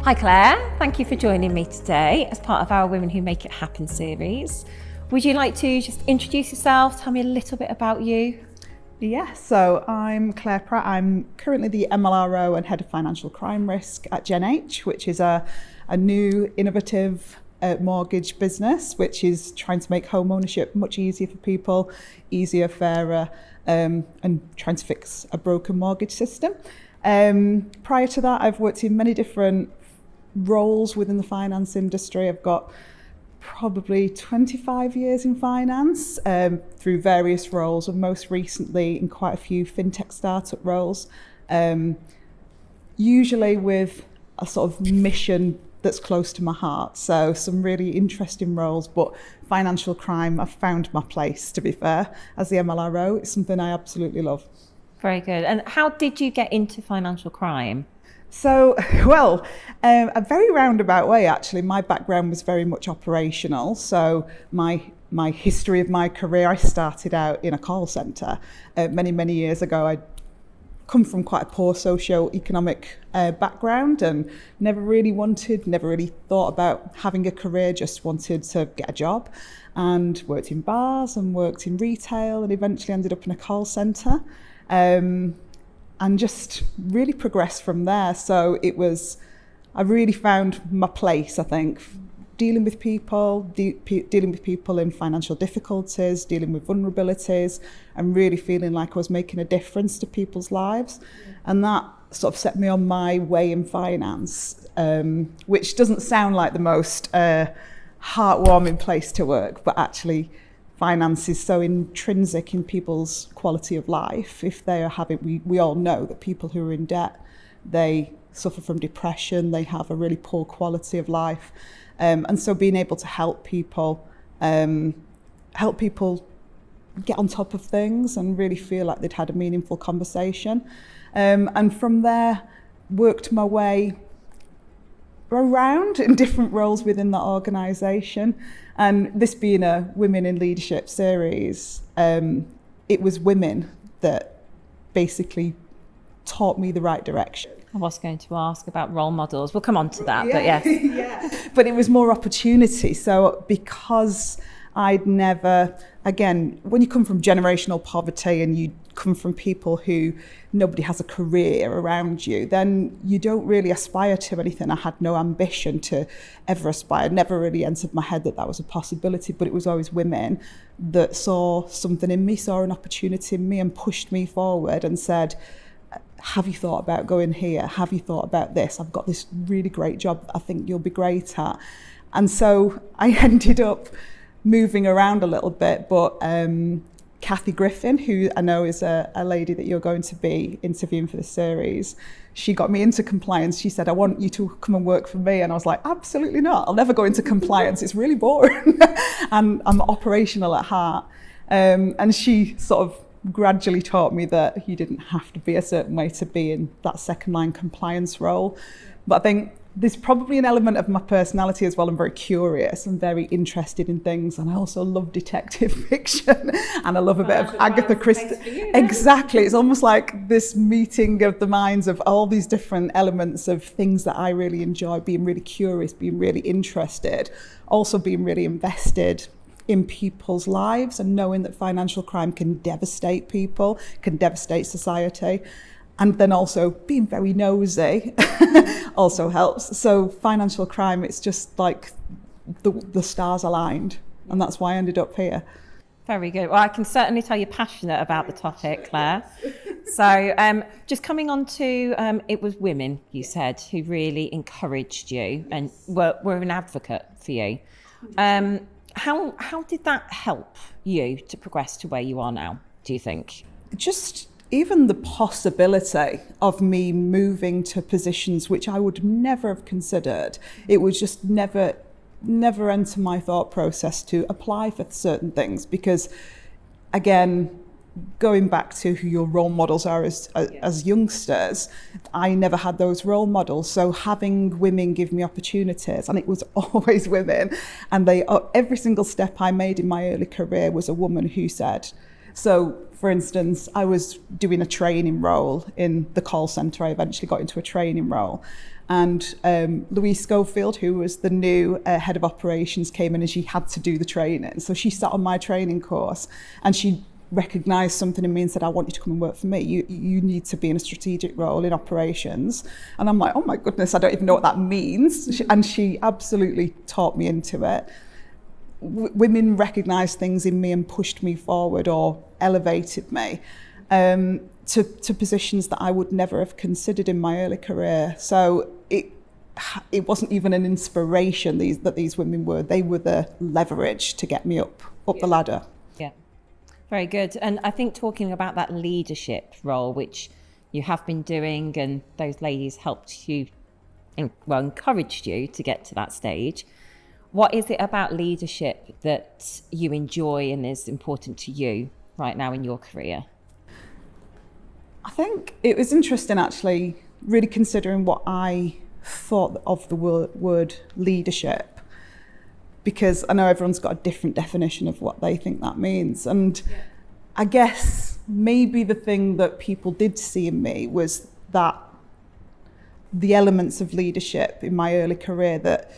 Hi Claire, thank you for joining me today as part of our Women Who Make It Happen series. Would you like to just introduce yourself, tell me a little bit about you? Yes, so I'm Claire Pratt. I'm currently the MLRO and Head of Financial Crime Risk at Gen H, which is a new innovative mortgage business which is trying to make home ownership much easier for people, easier, fairer, and trying to fix a broken mortgage system. Prior to that, I've worked in many different roles within the finance industry. I've got probably 25 years in finance through various roles, and most recently in quite a few fintech startup roles, usually with a sort of mission that's close to my heart. So some really interesting roles, but financial crime, I've found my place, to be fair, as the MLRO. It's something I absolutely love. Very good. And how did you get into financial crime? So, well, a very roundabout way, actually. My background was very much operational. So my history of my career, I started out in a call centre many years ago. I'd come from quite a poor socio-economic background and never really thought about having a career, just wanted to get a job, and worked in bars and worked in retail and eventually ended up in a call centre. And just really progressed from there. So I really found my place, I think, dealing with people in financial difficulties, dealing with vulnerabilities, and really feeling like I was making a difference to people's lives. And that sort of set me on my way in finance, which doesn't sound like the most heartwarming place to work, but actually finance is so intrinsic in people's quality of life. If they are we all know that people who are in debt, they suffer from depression, they have a really poor quality of life. And so being able to help people get on top of things and really feel like they'd had a meaningful conversation. And from there, worked my way around in different roles within that organisation. And this being a Women in Leadership series, it was women that basically taught me the right direction. I was going to ask about role models. We'll come on to that, but yes. Yeah. But it was more opportunity. So because I'd never, again, when you come from generational poverty and you come from people who nobody has a career around you, then you don't really aspire to anything. I had no ambition to ever aspire. Never really entered my head that was a possibility, but it was always women that saw something in me, saw an opportunity in me and pushed me forward and said, have you thought about going here? Have you thought about this? I've got this really great job that I think you'll be great at. And so I ended up moving around a little bit, but Kathy Griffin, who I know is a lady that you're going to be interviewing for the series, she got me into compliance. She said, I want you to come and work for me. And I was like, absolutely not. I'll never go into compliance. It's really boring. And I'm operational at heart. And she sort of gradually taught me that you didn't have to be a certain way to be in that second line compliance role. But I think there's probably an element of my personality as well. I'm very curious and very interested in things, and I also love detective fiction, and I love a bit of Agatha Christie. Exactly, it's almost like this meeting of the minds of all these different elements of things that I really enjoy, being really curious, being really interested, also being really invested in people's lives and knowing that financial crime can devastate people, can devastate society. And then also being very nosy also helps. So financial crime, it's just like the stars aligned. And that's why I ended up here. Very good. Well, I can certainly tell you're passionate about the topic, Claire. So just coming on to, it was women, you said, who really encouraged you and were an advocate for you. How did that help you to progress to where you are now, do you think? Just even the possibility of me moving to positions which I would never have considered, it would just never enter my thought process to apply for certain things, because again, going back to who your role models are as youngsters, I never had those role models. So having women give me opportunities, and it was always women, and every single step I made in my early career was a woman who said, So, for instance, I was doing a training role in the call centre. I eventually got into a training role. And Louise Schofield, who was the new head of operations, came in and she had to do the training. So she sat on my training course and she recognised something in me and said, I want you to come and work for me. You need to be in a strategic role in operations. And I'm like, oh my goodness, I don't even know what that means. And she absolutely taught me into it. Women recognised things in me and pushed me forward or elevated me to positions that I would never have considered in my early career. So it wasn't even an inspiration that these women were. They were the leverage to get me up the ladder. Yeah, very good. And I think talking about that leadership role, which you have been doing, and those ladies helped you, encouraged you to get to that stage. What is it about leadership that you enjoy and is important to you right now in your career? I think it was interesting, actually, really considering what I thought of the word leadership, because I know everyone's got a different definition of what they think that means. And I guess maybe the thing that people did see in me was that the elements of leadership in my early career, that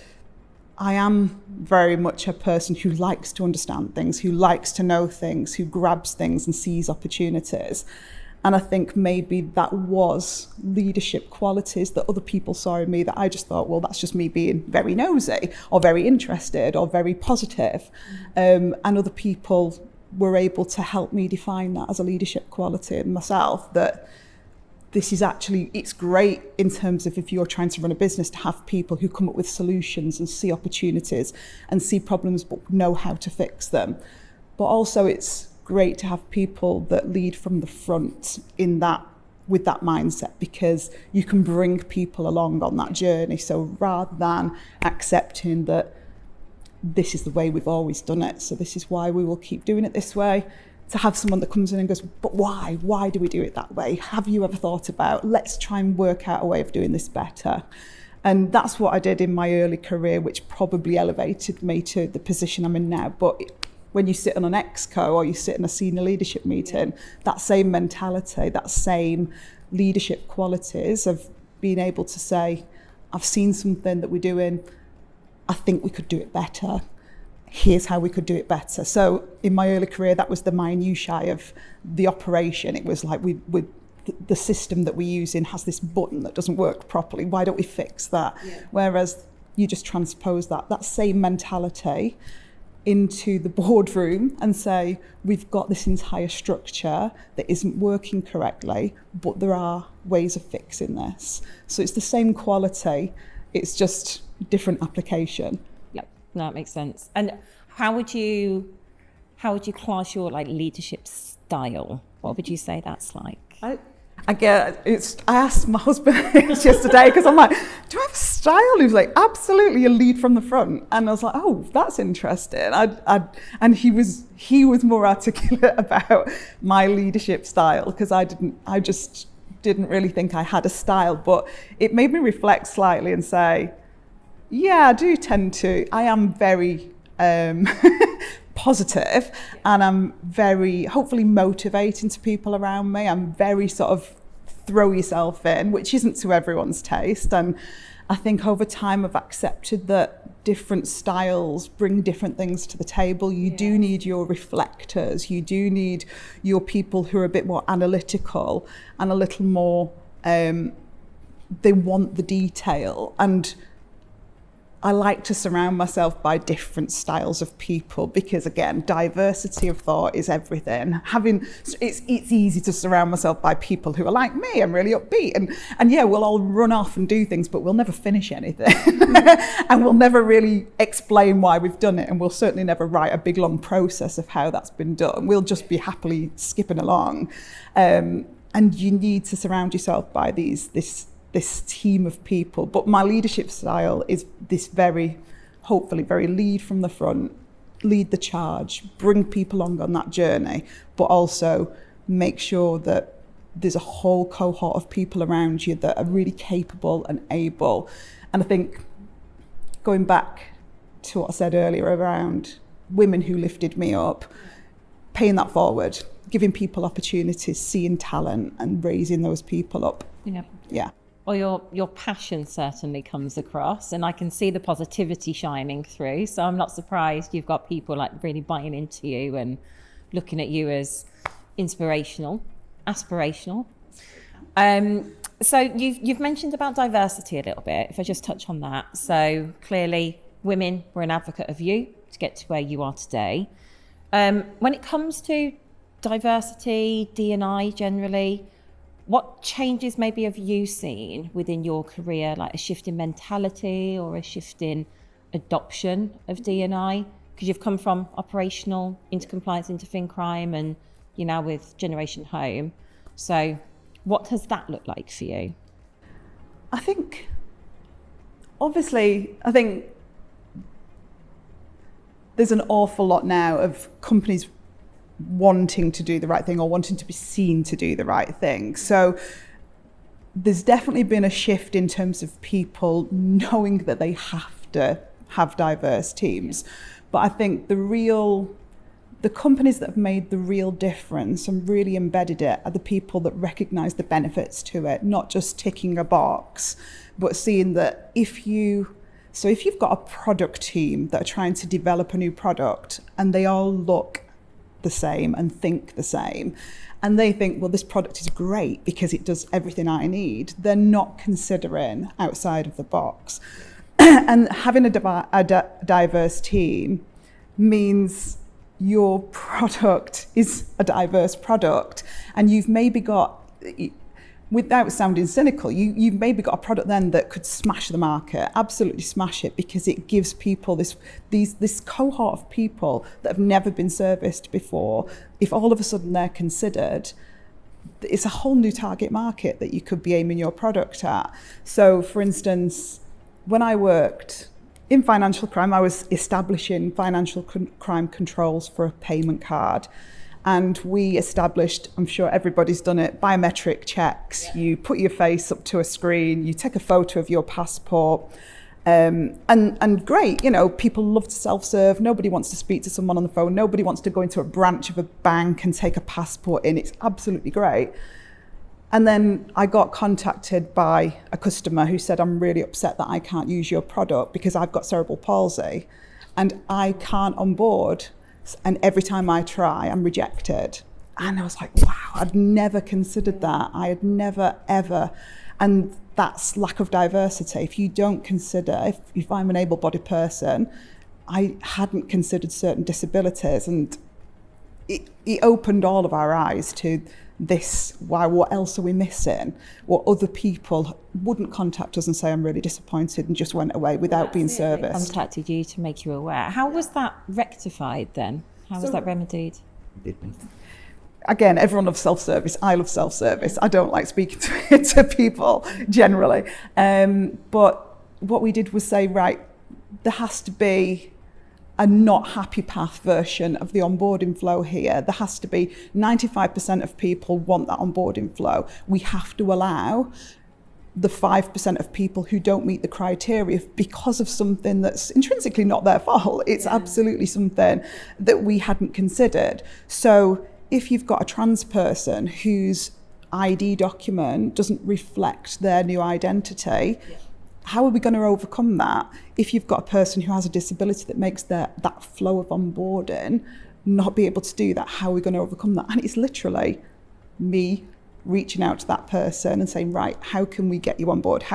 I am very much a person who likes to understand things, who likes to know things, who grabs things and sees opportunities. And I think maybe that was leadership qualities that other people saw in me that I just thought, well, that's just me being very nosy or very interested or very positive. And other people were able to help me define that as a leadership quality in myself, that this is actually, it's great in terms of if you're trying to run a business to have people who come up with solutions and see opportunities and see problems but know how to fix them. But also it's great to have people that lead from the front in that, with that mindset, because you can bring people along on that journey. So rather than accepting that this is the way we've always done it, so this is why we will keep doing it this way, to have someone that comes in and goes, but why? Why do we do it that way? Have you ever thought about, let's try and work out a way of doing this better? And that's what I did in my early career, which probably elevated me to the position I'm in now. But when you sit on an exco or you sit in a senior leadership meeting, that same mentality, that same leadership qualities of being able to say, I've seen something that we're doing, I think we could do it better. Here's how we could do it better. So in my early career, that was the minutiae of the operation. It was like the system that we're using has this button that doesn't work properly. Why don't we fix that? Yeah. Whereas you just transpose that same mentality into the boardroom and say, we've got this entire structure that isn't working correctly, but there are ways of fixing this. So it's the same quality, it's just different application. Yep, no, that makes sense. And how would you class your leadership style? What would you say that's like? I asked my husband yesterday, because I'm like, do I have a style? He was like, absolutely, you lead from the front. And I was like, oh, that's interesting. And he was more articulate about my leadership style, because I just didn't really think I had a style. But it made me reflect slightly and say, yeah, I am very positive, and I'm very hopefully motivating to people around me. I'm very sort of throw yourself in, which isn't to everyone's taste. And I think over time I've accepted that different styles bring different things to the table. You do need your reflectors, you do need your people who are a bit more analytical and a little more, they want the detail. And I like to surround myself by different styles of people, because again, diversity of thought is everything. It's easy to surround myself by people who are like me and really upbeat, and yeah, we'll all run off and do things, but we'll never finish anything. And we'll never really explain why we've done it, and we'll certainly never write a big long process of how that's been done. We'll just be happily skipping along. And you need to surround yourself by this team of people. But my leadership style is this hopefully very lead from the front, lead the charge, bring people along on that journey, but also make sure that there's a whole cohort of people around you that are really capable and able. And I think going back to what I said earlier around women who lifted me up, paying that forward, giving people opportunities, seeing talent and raising those people up. Yeah. Yeah. Well, your passion certainly comes across, and I can see the positivity shining through. So I'm not surprised you've got people like really buying into you and looking at you as inspirational, aspirational. So you've mentioned about diversity a little bit. If I just touch on that, so clearly women were an advocate of you to get to where you are today. When it comes to diversity, D&I generally, what changes maybe have you seen within your career, like a shift in mentality or a shift in adoption of D&I? Because you've come from operational into compliance into fin crime, and you're now with Generation Home. So what has that looked like for you? I think there's an awful lot now of companies wanting to do the right thing or wanting to be seen to do the right thing. So there's definitely been a shift in terms of people knowing that they have to have diverse teams. But I think the companies that have made the real difference and really embedded it are the people that recognize the benefits to it, not just ticking a box, but seeing that if you've got a product team that are trying to develop a new product and they all look the same and think the same, and they think, well, this product is great because it does everything I need, they're not considering outside of the box. And having a diverse team means your product is a diverse product, and you've maybe got, without sounding cynical, you've maybe got a product then that could smash the market, absolutely smash it, because it gives people this cohort of people that have never been serviced before. If all of a sudden they're considered, it's a whole new target market that you could be aiming your product at. So, for instance, when I worked in financial crime, I was establishing financial crime controls for a payment card. And we established, I'm sure everybody's done it, biometric checks. Yeah. You put your face up to a screen, you take a photo of your passport, and great, people love to self-serve. Nobody wants to speak to someone on the phone. Nobody wants to go into a branch of a bank and take a passport in. It's absolutely great. And then I got contacted by a customer who said, I'm really upset that I can't use your product because I've got cerebral palsy and I can't onboard. And every time I try, I'm rejected. And I was like, wow, I'd never considered that. I had never, ever. And that's lack of diversity. If you don't consider, if I'm an able-bodied person, I hadn't considered certain disabilities. And it opened all of our eyes to this, what else are we missing? What other people wouldn't contact us and say, I'm really disappointed, and just went away without being serviced. They contacted you to make you aware. How was that rectified then? How was that remedied? Again, everyone loves self-service. I love self-service. I don't like speaking to people generally. But what we did was say, right, there has to be a not happy path version of the onboarding flow here. There has to be 95% of people want that onboarding flow. We have to allow the 5% of people who don't meet the criteria because of something that's intrinsically not their fault. It's absolutely something that we hadn't considered. So if you've got a trans person whose ID document doesn't reflect their new identity, how are we going to overcome that? If you've got a person who has a disability that makes that flow of onboarding not be able to do that, how are we going to overcome that? And it's literally me reaching out to that person and saying, right, how can we get you on board?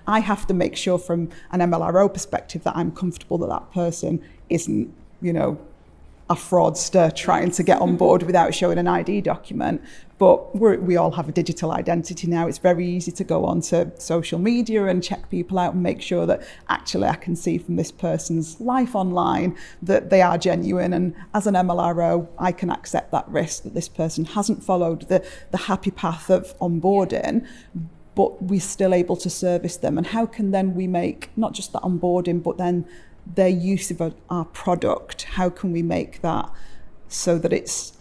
I have to make sure from an MLRO perspective that I'm comfortable that person isn't, a fraudster trying to get on board without showing an ID document. But we all have a digital identity now. It's very easy to go onto social media and check people out and make sure that actually I can see from this person's life online that they are genuine. And as an MLRO, I can accept that risk that this person hasn't followed the happy path of onboarding, but we're still able to service them. And how can then we make not just that onboarding, but then their use of our product, how can we make that so that it's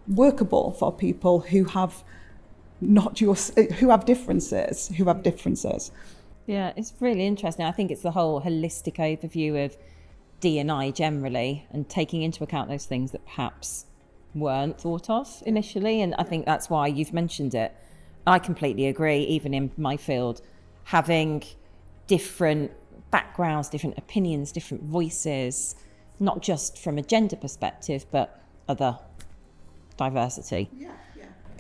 workable for people who have differences. Yeah, it's really interesting. I think it's the whole holistic overview of D&I generally, and taking into account those things that perhaps weren't thought of initially. And I think that's why you've mentioned it. I completely agree, even in my field, having different backgrounds, different opinions, different voices, not just from a gender perspective, but other diversity.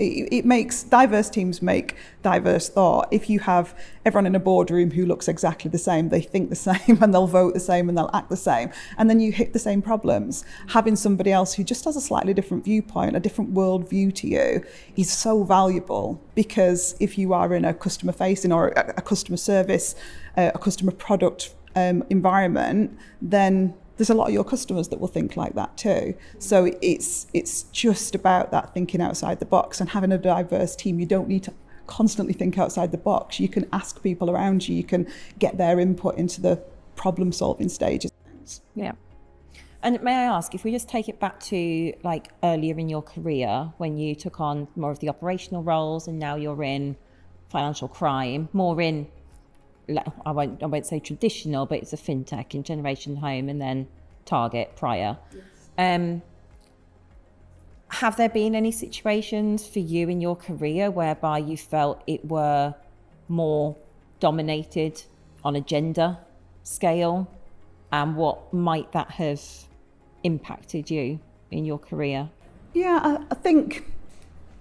It makes diverse teams make diverse thought. If you have everyone in a boardroom who looks exactly the same, they think the same, and they'll vote the same, and they'll act the same, and then you hit the same problems. Having somebody else who just has a slightly different viewpoint, a different world view to you, is so valuable, because if you are in a customer facing or a customer service, a customer product environment, then there's a lot of your customers that will think like that too. So it's just about that thinking outside the box, and having a diverse team. You don't need to constantly think outside the box. You can ask people around you. You can get their input into the problem solving stages. Yeah. And may I ask, if we just take it back to like earlier in your career, when you took on more of the operational roles, and now you're in financial crime, more in, I won't say traditional, but it's a fintech in Generation Home and then Target prior. Yes. Have there been any situations for you in your career whereby you felt it were more dominated on a gender scale, and what might that have impacted you in your career? Yeah,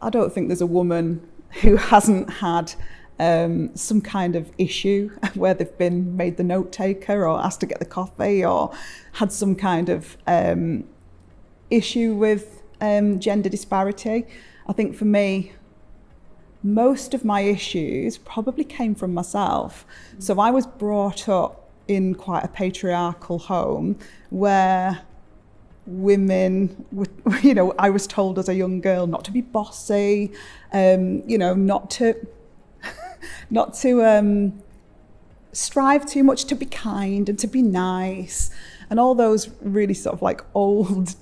I don't think there's a woman who hasn't had some kind of issue where they've been made the note taker, or asked to get the coffee, or had some kind of issue with gender disparity. I think for me, most of my issues probably came from myself. So I was brought up in quite a patriarchal home where women, I was told as a young girl not to be bossy, not to strive too much, to be kind and to be nice, and all those really sort of like old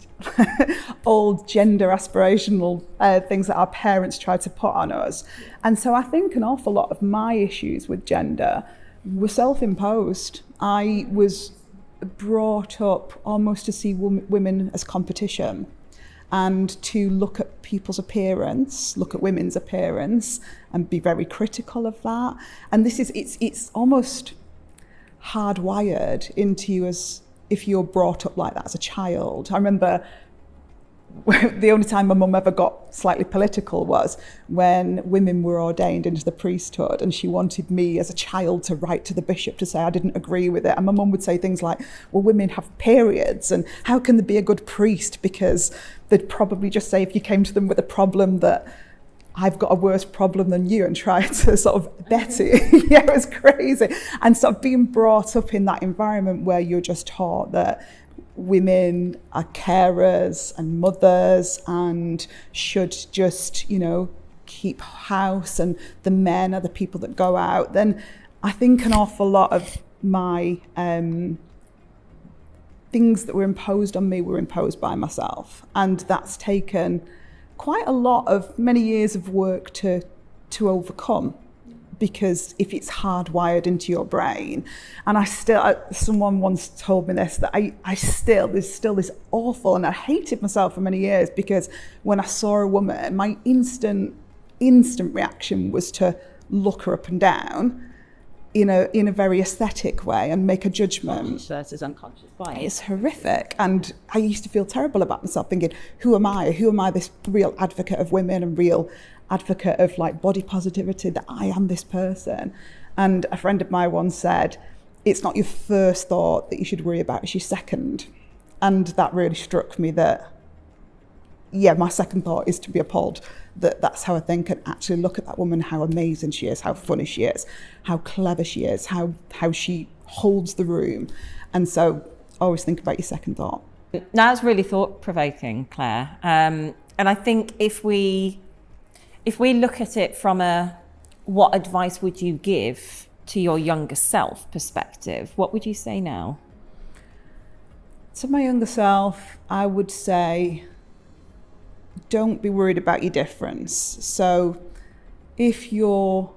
gender aspirational things that our parents tried to put on us. And so I think an awful lot of my issues with gender were self-imposed. I was brought up almost to see women as competition, and to look at people's appearance, look at women's appearance, and be very critical of that. And it's almost hardwired into you as if you're brought up like that as a child. I remember the only time my mum ever got slightly political was when women were ordained into the priesthood, and she wanted me as a child to write to the bishop to say I didn't agree with it. And my mum would say things like, well, women have periods, and how can there be a good priest? Because they'd probably just say, if you came to them with a problem, that I've got a worse problem than you, and try to sort of bet it. Yeah, it was crazy. And sort of being brought up in that environment where you're just taught that women are carers and mothers and should just, keep house, and the men are the people that go out, then I think an awful lot of my things that were imposed on me were imposed by myself. And that's taken quite a lot of many years of work to overcome, because if it's hardwired into your brain, and someone once told me this, that there's still this awful, and I hated myself for many years, because when I saw a woman, my instant reaction was to look her up and down in a very aesthetic way and make a judgment. Conscious versus unconscious bias. It's horrific. And I used to feel terrible about myself, thinking, who am I? Who am I, this real advocate of women and real advocate of like body positivity, that I am this person? And a friend of mine once said, it's not your first thought that you should worry about, it's your second. And that really struck me, that my second thought is to be appalled that that's how I think, and actually look at that woman, how amazing she is, how funny she is, how clever she is, how she holds the room. And so always think about your second thought. Now it's really thought-provoking, Claire. And I think if we look at it from what advice would you give to your younger self perspective, what would you say now? To my younger self, I would say, don't be worried about your difference. So if you're,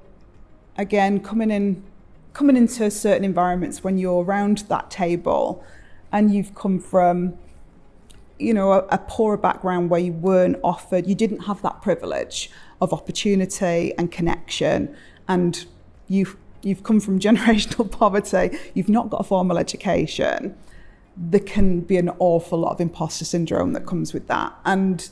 again, coming into certain environments, when you're around that table and you've come from, you know, a poorer background where you weren't offered, you didn't have that privilege of opportunity and connection, and you've come from generational poverty, you've not got a formal education, there can be an awful lot of imposter syndrome that comes with that. And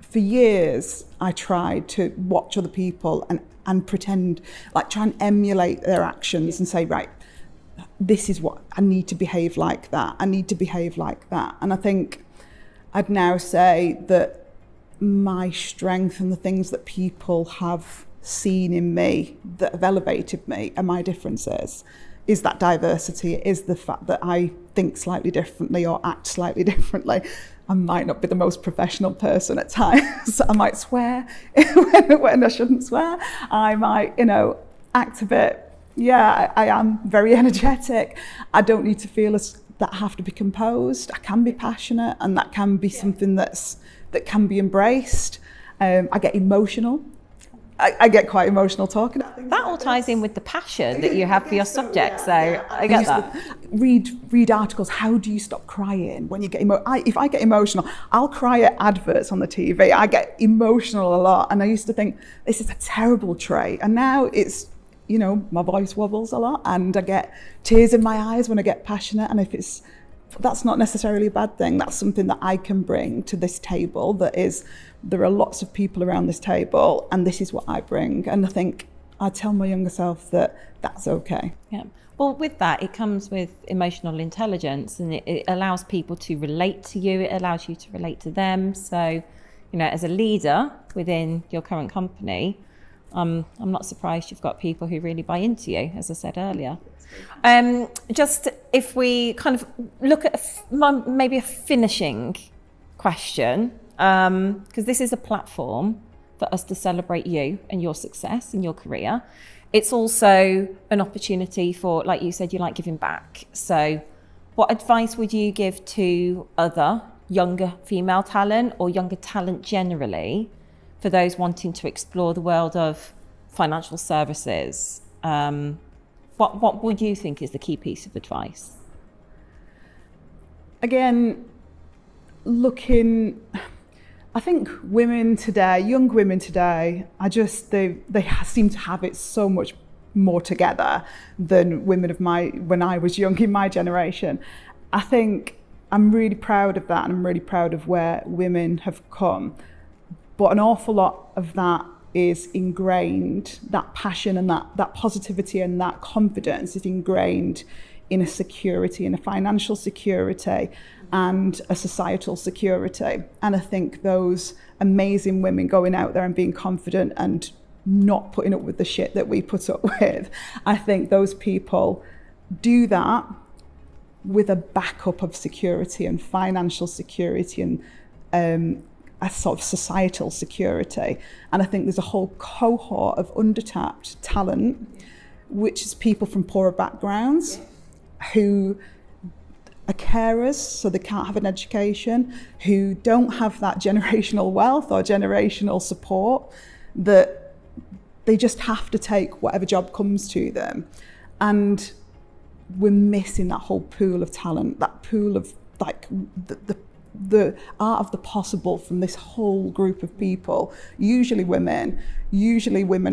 for years, I tried to watch other people and pretend, like try and emulate their actions and say, right, this is what, I need to behave like that. I need to behave like that. And I think I'd now say that my strength and the things that people have seen in me that have elevated me and my differences is that diversity, is the fact that I think slightly differently or act slightly differently. I might not be the most professional person at times. I might swear when I shouldn't swear. I might, you know, act a bit, I am very energetic. I don't need to feel that I have to be composed. I can be passionate, and that can be something that can be embraced. I get emotional. I get quite emotional talking. That all ties in with the passion that you have for your subject, so I get that. Read articles. How do you stop crying when you get if I get emotional, I'll cry at adverts on the TV. I get emotional a lot, and I used to think this is a terrible trait, and now it's, you know, my voice wobbles a lot, and I get tears in my eyes when I get passionate. And that's not necessarily a bad thing. That's something that I can bring to this table. There are lots of people around this table, and this is what I bring. And I think I tell my younger self that that's okay. Yeah. Well, with that, it comes with emotional intelligence, and it allows people to relate to you. It allows you to relate to them. So, you know, as a leader within your current company, I'm not surprised you've got people who really buy into you, as I said earlier. Just if we kind of look at maybe a finishing question, because this is a platform for us to celebrate you and your success in your career. It's also an opportunity for, like you said, you like giving back. So what advice would you give to other younger female talent or younger talent generally for those wanting to explore the world of financial services? What would you think is the key piece of advice? Again, I think women today, young women today, they seem to have it so much more together than women of when I was young, in my generation. I think I'm really proud of that, and I'm really proud of where women have come. But an awful lot of that is ingrained, that passion and that positivity and that confidence is ingrained in a security, in a financial security and a societal security. And I think those amazing women going out there and being confident and not putting up with the shit that we put up with, I think those people do that with a backup of security and financial security and a sort of societal security. And I think there's a whole cohort of undertapped talent, which is people from poorer backgrounds who are carers, so they can't have an education, who don't have that generational wealth or generational support, that they just have to take whatever job comes to them. And we're missing that whole pool of talent, that pool of like the art of the possible from this whole group of people, usually women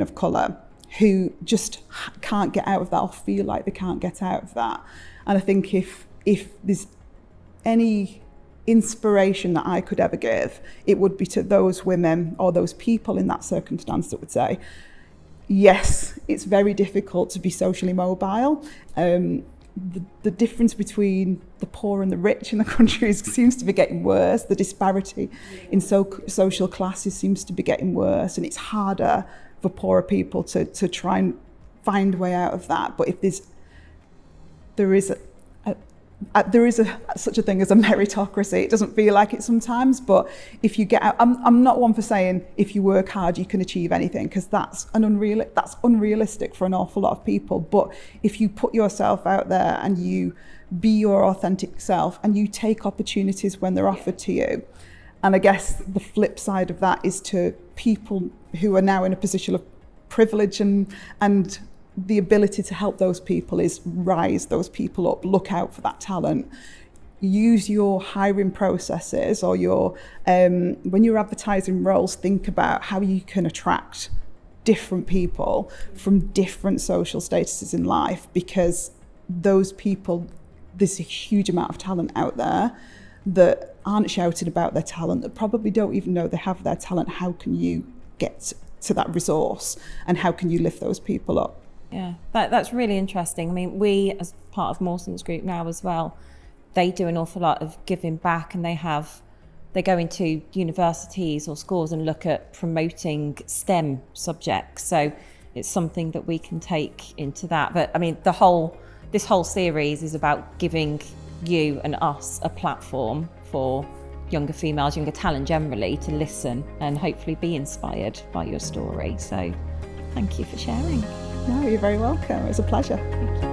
of colour, who just can't get out of that or feel like they can't get out of that. And I think if there's any inspiration that I could ever give, it would be to those women or those people in that circumstance that would say, yes, it's very difficult to be socially mobile. The difference between the poor and the rich in the country seems to be getting worse. The disparity in social classes seems to be getting worse, and it's harder for poorer people to try and find a way out of that. But if there is such a thing as a meritocracy. It doesn't feel like it sometimes, but if you get out, I'm not one for saying if you work hard you can achieve anything, because that's unrealistic for an awful lot of people. But if you put yourself out there and you be your authentic self and you take opportunities when they're offered to you, and I guess the flip side of that is to people who are now in a position of privilege and the ability to help those people is rise those people up, look out for that talent. use your hiring processes or your when you're advertising roles, think about how you can attract different people from different social statuses in life, because those people, there's a huge amount of talent out there that aren't shouted about their talent, that probably don't even know they have their talent. How can you get to that resource, and how can you lift those people up? Yeah, that's really interesting. I mean, we, as part of Mawson's group now as well, they do an awful lot of giving back, and they go into universities or schools and look at promoting STEM subjects. So it's something that we can take into that. But I mean, this whole series is about giving you and us a platform for younger females, younger talent generally, to listen and hopefully be inspired by your story. So thank you for sharing. No, you're very welcome. It was a pleasure. Thank you.